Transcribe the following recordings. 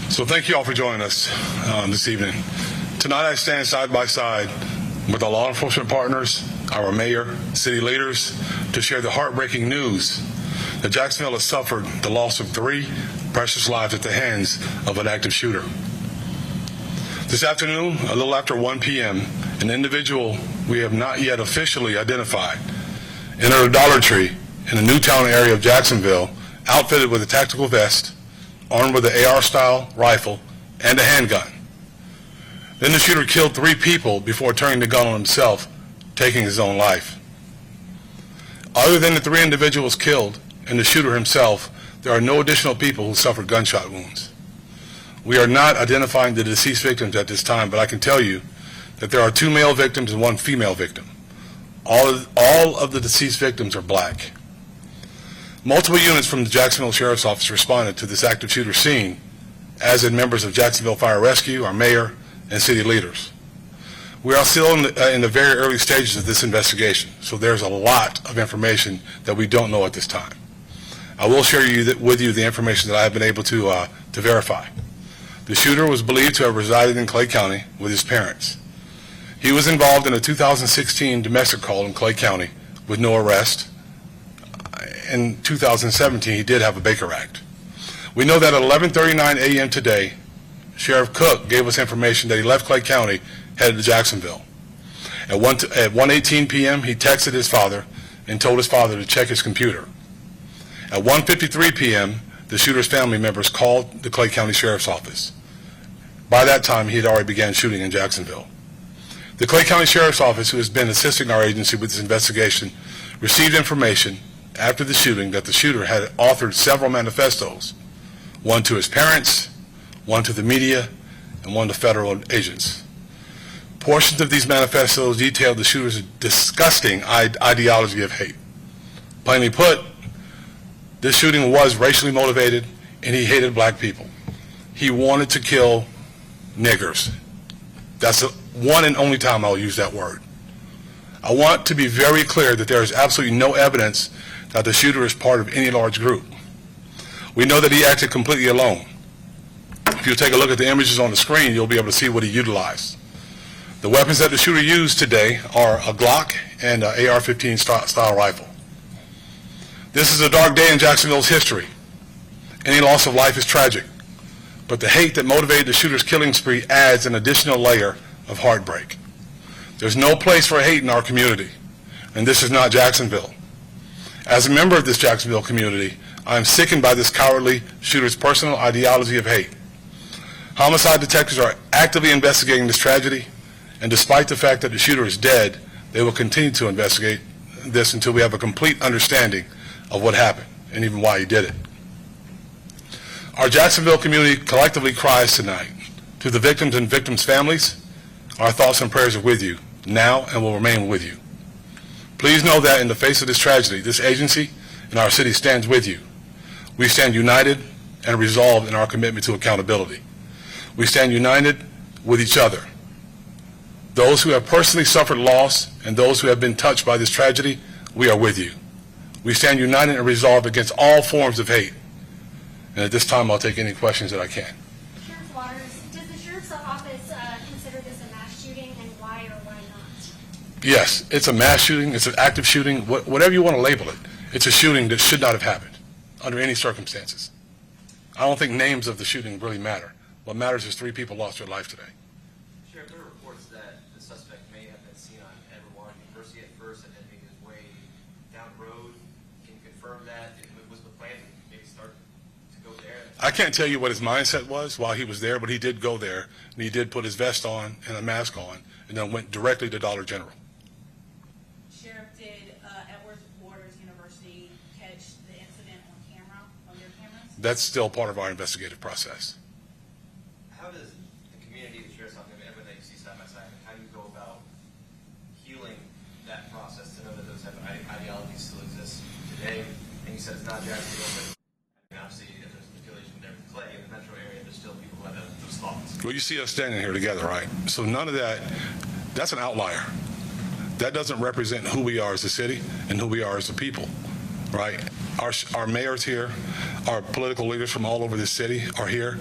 So thank you all for joining us this evening. Tonight I stand side by side with our law enforcement partners, our mayor, city leaders, to share the heartbreaking news that Jacksonville has suffered the loss of 3 precious lives at the hands of an active shooter. This afternoon, a little after 1 p.m., an individual we have not yet officially identified entered a Dollar Tree in the Newtown area of Jacksonville, outfitted with a tactical vest, armed with an AR-style rifle, and a handgun. Then the shooter killed 3 people before turning the gun on himself, taking his own life. Other than the 3 individuals killed and the shooter himself, there are no additional people who suffered gunshot wounds. We are not identifying the deceased victims at this time, but I can tell you that there are 2 male victims and 1 female victim. All of the deceased victims are black. Multiple units from the Jacksonville Sheriff's Office responded to this active shooter scene, as did members of Jacksonville Fire Rescue, our mayor, and city leaders. We are still in the very early stages of this investigation, so there's a lot of information that we don't know at this time. I will share with you the information that I have been able to verify. The shooter was believed to have resided in Clay County with his parents. He was involved in a 2016 domestic call in Clay County with no arrest. In 2017, he did have a Baker Act. We know that at 11:39 a.m. today, Sheriff Cook gave us information that he left Clay County, headed to Jacksonville. At 1:18 p.m., he texted his father and told his father to check his computer. At 1:53 p.m., the shooter's family members called the Clay County Sheriff's Office. By that time, he had already began shooting in Jacksonville. The Clay County Sheriff's Office, who has been assisting our agency with this investigation, received information after the shooting that the shooter had authored several manifestos, one to his parents, one to the media, and one to federal agents. Portions of these manifestos detailed the shooter's disgusting ideology of hate. Plainly put, this shooting was racially motivated, and he hated black people. He wanted to kill niggers. That's the one and only time I'll use that word. I want to be very clear that there is absolutely no evidence that the shooter is part of any large group. We know that he acted completely alone. If you take a look at the images on the screen, you'll be able to see what he utilized. The weapons that the shooter used today are a Glock and an AR-15 style rifle. This is a dark day in Jacksonville's history. Any loss of life is tragic, but the hate that motivated the shooter's killing spree adds an additional layer of heartbreak. There's no place for hate in our community, and this is not Jacksonville. As a member of this Jacksonville community, I am sickened by this cowardly shooter's personal ideology of hate. Homicide detectives are actively investigating this tragedy, and despite the fact that the shooter is dead, they will continue to investigate this until we have a complete understanding of what happened and even why he did it. Our Jacksonville community collectively cries tonight. To the victims and victims' families, our thoughts and prayers are with you now and will remain with you. Please know that in the face of this tragedy, this agency and our city stands with you. We stand united and resolved in our commitment to accountability. We stand united with each other. Those who have personally suffered loss and those who have been touched by this tragedy, we are with you. We stand united and resolved against all forms of hate. And at this time, I'll take any questions that I can. Sheriff Waters, does the Sheriff's Office consider this a mass shooting, and why or why not? Yes, it's a mass shooting, it's an active shooting, whatever you want to label it. It's a shooting that should not have happened under any circumstances. I don't think names of the shooting really matter. What matters is 3 people lost their life today. Sheriff, there are reports that the suspect may have been seen on Edward Warren University at first and then make his way down the road. Can you confirm that? Was the plan to maybe start to go there? I can't tell you what his mindset was while he was there, but he did go there, and he did put his vest on and a mask on, and then went directly to Dollar General. Sheriff, did Edward Waters University catch the incident on camera, on their cameras? That's still part of our investigative process. How does the community, the Sheriff's Office, everyone that you see side by side, how do you go about healing that process to know that those type of ideologies still exist today? And you said it's not Jacksonville, but obviously if there's affiliation there with Clay in the metro area, there's still people who have those thoughts. Well, you see us standing here together, right? So none of that's an outlier. That doesn't represent who we are as a city and who we are as a people, right? Our mayor's here, our political leaders from all over this city are here,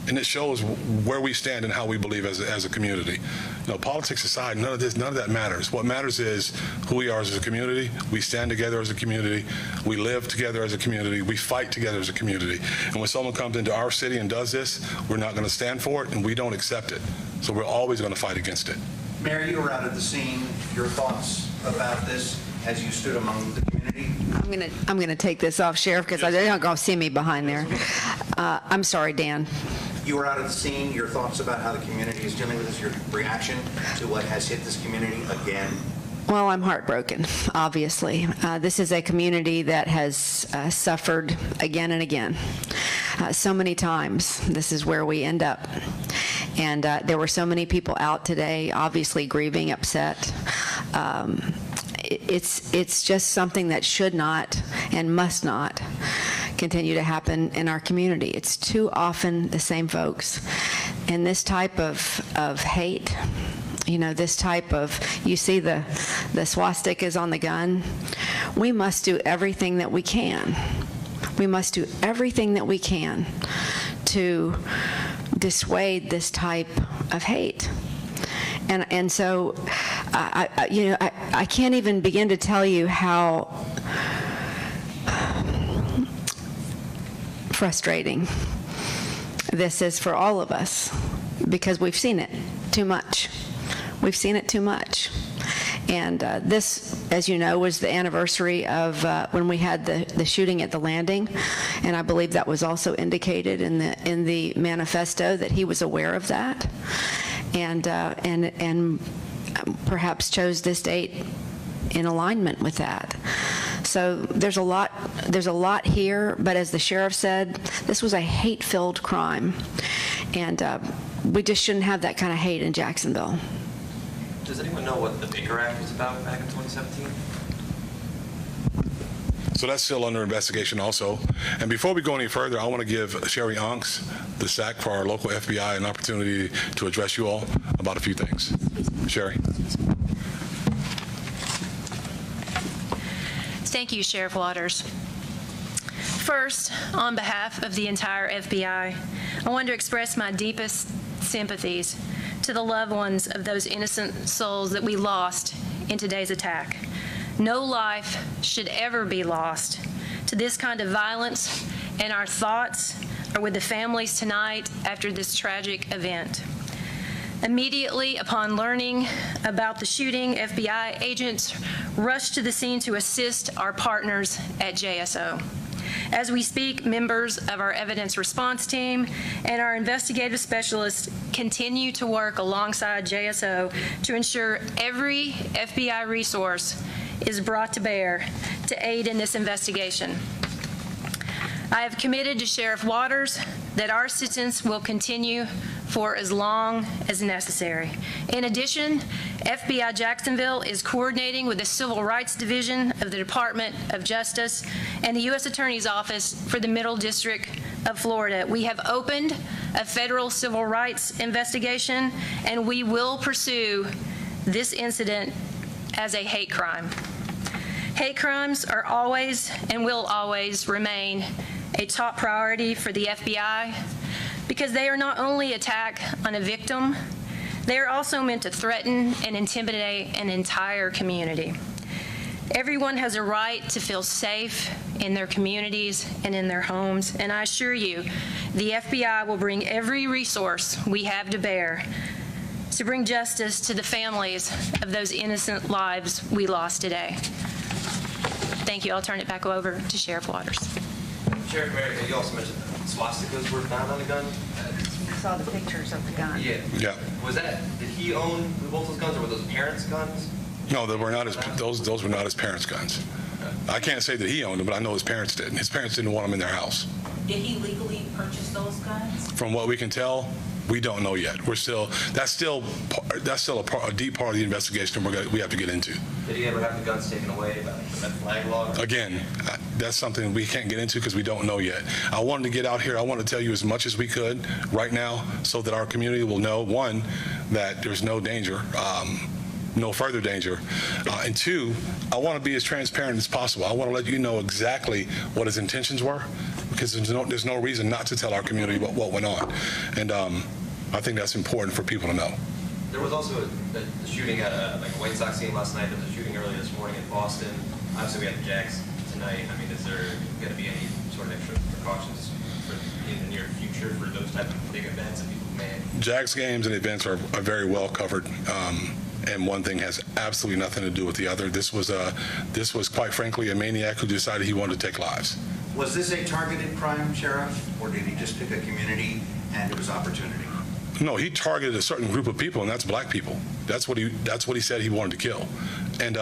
and it shows where we stand and how we believe as a community. Politics aside, none of that matters. What matters is who we are as a community. We stand together as a community. We live together as a community. We fight together as a community. And when someone comes into our city and does this, we're not going to stand for it, and we don't accept it. So we're always going to fight against it. Mayor, you were out at the scene. Your thoughts about this as you stood among the community? I'm going to take this off, Sheriff, because they're not going to see me behind there. I'm sorry, Dan. You were out at the scene. Your thoughts about how the community is dealing with this, your reaction to what has hit this community again? Well, I'm heartbroken, obviously. This is a community that has suffered again and again. So many times, this is where we end up. And there were so many people out today, obviously grieving, upset. It's just something that should not and must not continue to happen in our community. It's too often the same folks. And this type of hate, this type of, you see the swastikas on the gun, we must do everything that we can. We must do everything that we can to dissuade this type of hate. And so, I can't even begin to tell you how frustrating this is for all of us, because we've seen it too much. We've seen it too much. And this, as you know, was the anniversary of when we had the shooting at the landing, and I believe that was also indicated in the manifesto that he was aware of that, and perhaps chose this date in alignment with that. So there's a lot here, but as the sheriff said, this was a hate-filled crime, and we just shouldn't have that kind of hate in Jacksonville. Does anyone know what the Baker Act was about back in 2017? So that's still under investigation also. And before we go any further, I want to give Sherry Onks, the SAC for our local FBI, an opportunity to address you all about a few things. Sherry. Thank you, Sheriff Waters. First, on behalf of the entire FBI, I want to express my deepest sympathies to the loved ones of those innocent souls that we lost in today's attack. No life should ever be lost to this kind of violence, and our thoughts are with the families tonight after this tragic event. Immediately upon learning about the shooting, FBI agents rushed to the scene to assist our partners at JSO. As we speak, members of our evidence response team and our investigative specialists continue to work alongside JSO to ensure every FBI resource is brought to bear to aid in this investigation. I have committed to Sheriff Waters that our assistance will continue for as long as necessary. In addition, FBI Jacksonville is coordinating with the Civil Rights Division of the Department of Justice and the U.S. Attorney's Office for the Middle District of Florida. We have opened a federal civil rights investigation, and we will pursue this incident as a hate crime. Hate crimes are always and will always remain a top priority for the FBI, because they are not only attack on a victim, they are also meant to threaten and intimidate an entire community. Everyone has a right to feel safe in their communities and in their homes, and I assure you, the FBI will bring every resource we have to bear to bring justice to the families of those innocent lives we lost today. Thank you. I'll turn it back over to Sheriff Waters. Sheriff Merrick, you also mentioned swastikas were found on the gun. I saw the pictures of the gun. Yeah. Yeah. Did he own both those guns, or were those parents' guns? No, they were not those were not his parents' guns. I can't say that he owned them, but I know his parents did. His parents didn't want them in their house. Did he legally purchase those guns? From what we can tell, we don't know yet. That's still a deep part of the investigation we have to get into. Did he ever have the guns taken away by the red flag law? Again, that's something we can't get into because we don't know yet. I wanted to get out here. I want to tell you as much as we could right now so that our community will know, one, that there's no danger, no further danger, and two, I want to be as transparent as possible. I want to let you know exactly what his intentions were, because there's no reason not to tell our community what went on. And I think that's important for people to know. There was also the shooting at a White Sox game last night. There was a shooting earlier this morning in Boston. Obviously, we had the Jags tonight. I mean, is there going to be any sort of extra precautions in the near future for those type of big events and people who may? Jags games and events are very well covered, and one thing has absolutely nothing to do with the other. This was quite frankly a maniac who decided he wanted to take lives. Was this a targeted crime, Sheriff, or did he just pick a community and it was opportunity? No, he targeted a certain group of people, and that's black people. That's what he said he wanted to kill, and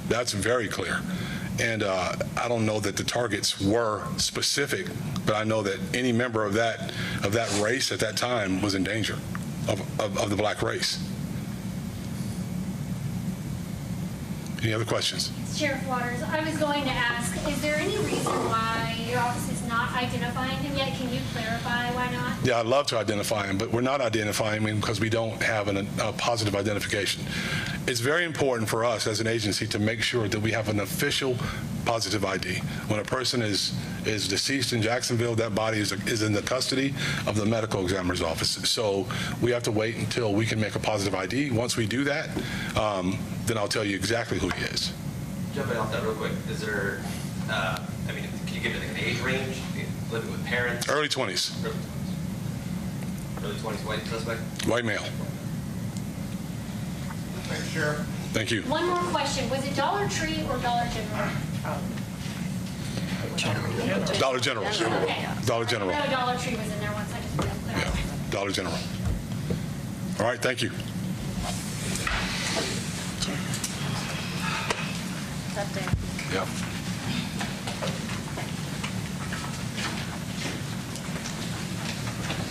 that's very clear. And I don't know that the targets were specific, but I know that any member of that race at that time was in danger of the black race. Any other questions? Sheriff Waters, I was going to ask, is there any reason why your office is not identifying him yet? Can you clarify why not? Yeah, I'd love to identify him, but we're not identifying him because we don't have a positive identification. It's very important for us as an agency to make sure that we have an official positive ID. When a person is deceased in Jacksonville, that body is in the custody of the medical examiner's office. So we have to wait until we can make a positive ID. Once we do that, then I'll tell you exactly who he is. Jumping off that real quick, is there, I mean, can you give it like an age range? Living with parents? Early 20s, Early 20s, white suspect? white male. Thanks, Sheriff. Thank you. One more question. Was it Dollar Tree or Dollar General? Dollar General. Okay. Dollar General. No, Dollar Tree was in there once. I just wanted to clarify. Yeah, Dollar General. All right, thank you. Update. Yep.